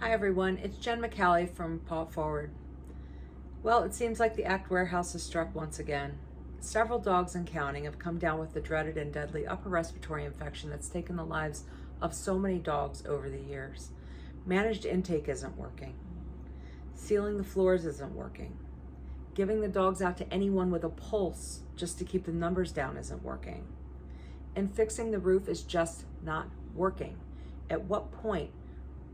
Hi everyone, it's Jen McCallie from Paw Forward. Well, it seems like the ACT warehouse has struck once again. Several dogs and counting have come down with the dreaded and deadly upper respiratory infection that's taken the lives of so many dogs over the years. Managed intake isn't working. Sealing the floors isn't working. Giving the dogs out to anyone with a pulse just to keep the numbers down isn't working. And fixing the roof is just not working. At what point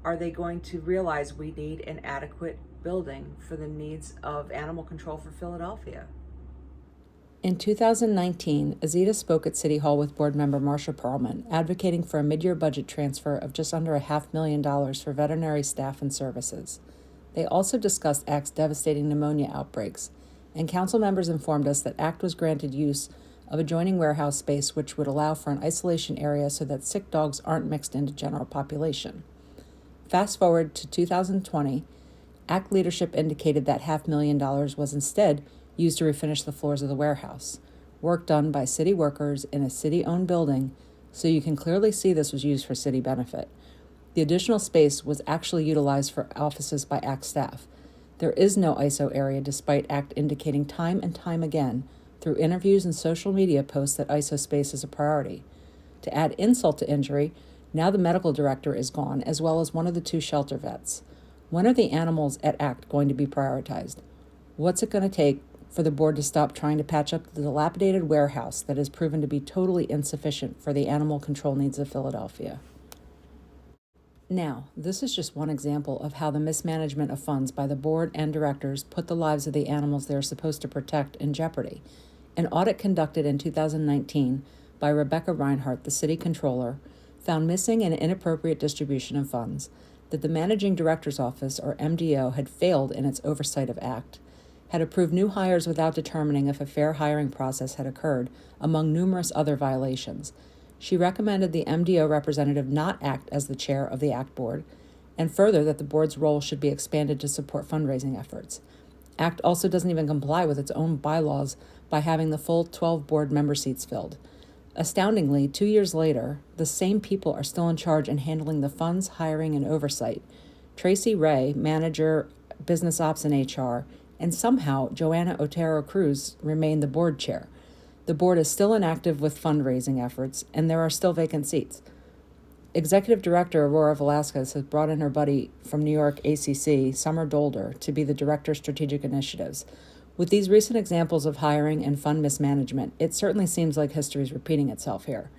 are they going to realize we need an adequate building for the needs of animal control for Philadelphia? In 2019, Azita spoke at City Hall with board member Marsha Perlman, advocating for a mid-year budget transfer of just under $500,000 for veterinary staff and services. They also discussed ACT's devastating pneumonia outbreaks, and council members informed us that ACT was granted use of adjoining warehouse space which would allow for an isolation area so that sick dogs aren't mixed into general population. Fast forward to 2020, ACT leadership indicated that $500,000 was instead used to refinish the floors of the warehouse, work done by city workers in a city-owned building, so you can clearly see this was used for city benefit. The additional space was actually utilized for offices by ACT staff. There is no ISO area despite ACT indicating time and time again through interviews and social media posts that ISO space is a priority. To add insult to injury, now the medical director is gone, as well as one of the two shelter vets. When are the animals at ACT going to be prioritized? What's it going to take for the board to stop trying to patch up the dilapidated warehouse that has proven to be totally insufficient for the animal control needs of Philadelphia? Now, this is just one example of how the mismanagement of funds by the board and directors put the lives of the animals they are supposed to protect in jeopardy. An audit conducted in 2019 by Rebecca Reinhardt, the city controller, found missing and inappropriate distribution of funds, that the Managing Director's Office, or MDO, had failed in its oversight of ACT, had approved new hires without determining if a fair hiring process had occurred, among numerous other violations. She recommended the MDO representative not act as the chair of the ACT board, and further that the board's role should be expanded to support fundraising efforts. ACT also doesn't even comply with its own bylaws by having the full 12 board member seats filled. Astoundingly, 2 years later, the same people are still in charge and handling the funds, hiring, and oversight. Tracy Ray, manager, business ops, and HR, and somehow Joanna Otero Cruz remain the board chair. The board is still inactive with fundraising efforts, and there are still vacant seats. Executive Director Aurora Velasquez has brought in her buddy from New York ACC, Summer Dolder, to be the Director of Strategic Initiatives. With these recent examples of hiring and fund mismanagement, it certainly seems like history is repeating itself here.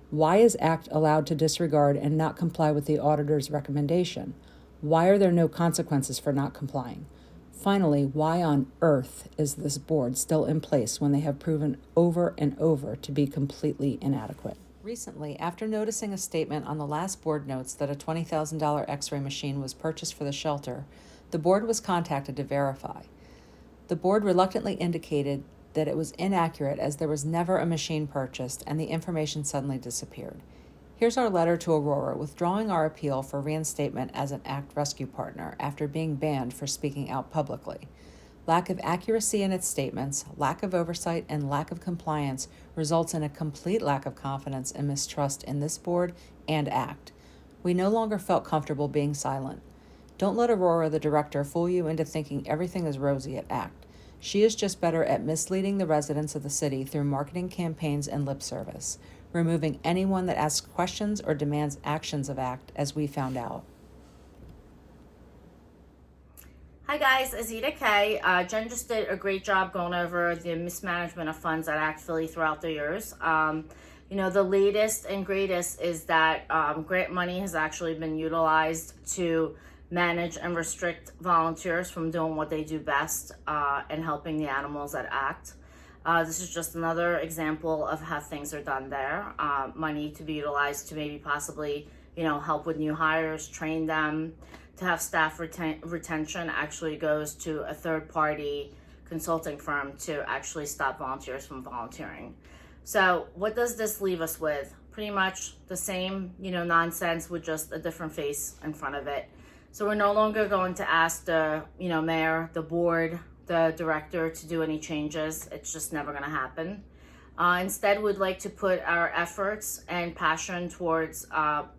Why is ACT allowed to disregard and not comply with the auditor's recommendation? Why are there no consequences for not complying? Finally, why on earth is this board still in place when they have proven over and over to be completely inadequate? Recently, after noticing a statement on the last board notes that a $20,000 X-ray machine was purchased for the shelter, the board was contacted to verify. The board reluctantly indicated that it was inaccurate as there was never a machine purchased and the information suddenly disappeared. Here's our letter to Aurora withdrawing our appeal for reinstatement as an ACT rescue partner after being banned for speaking out publicly. Lack of accuracy in its statements, lack of oversight, and lack of compliance results in a complete lack of confidence and mistrust in this board and ACT. We no longer felt comfortable being silent. Don't let Aurora, the director, fool you into thinking everything is rosy at ACT. She is just better at misleading the residents of the city through marketing campaigns and lip service, removing anyone that asks questions or demands actions of ACT, as we found out. Hi guys, Azita K. Jen just did a great job going over the mismanagement of funds at ACT Philly throughout the years. The latest and greatest is that grant money has actually been utilized to manage and restrict volunteers from doing what they do best and helping the animals at ACT. This is just another example of how things are done there. Money to be utilized to maybe possibly, help with new hires, train them, to have staff retention actually goes to a third-party consulting firm to actually stop volunteers from volunteering. So what does this leave us with? Pretty much the same, nonsense with just a different face in front of it. So we're no longer going to ask the, mayor, the board, the director to do any changes. It's just never going to happen. Instead, we'd like to put our efforts and passion towards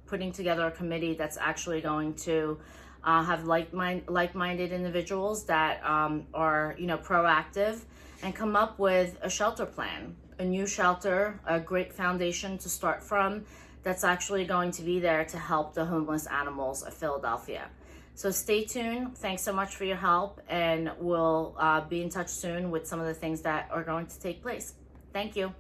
putting together a committee that's actually going to have like-minded individuals that are, you know, proactive and come up with a shelter plan, a new shelter, a great foundation to start from that's actually going to be there to help the homeless animals of Philadelphia. So stay tuned. Thanks so much for your help, and we'll be in touch soon with some of the things that are going to take place. Thank you.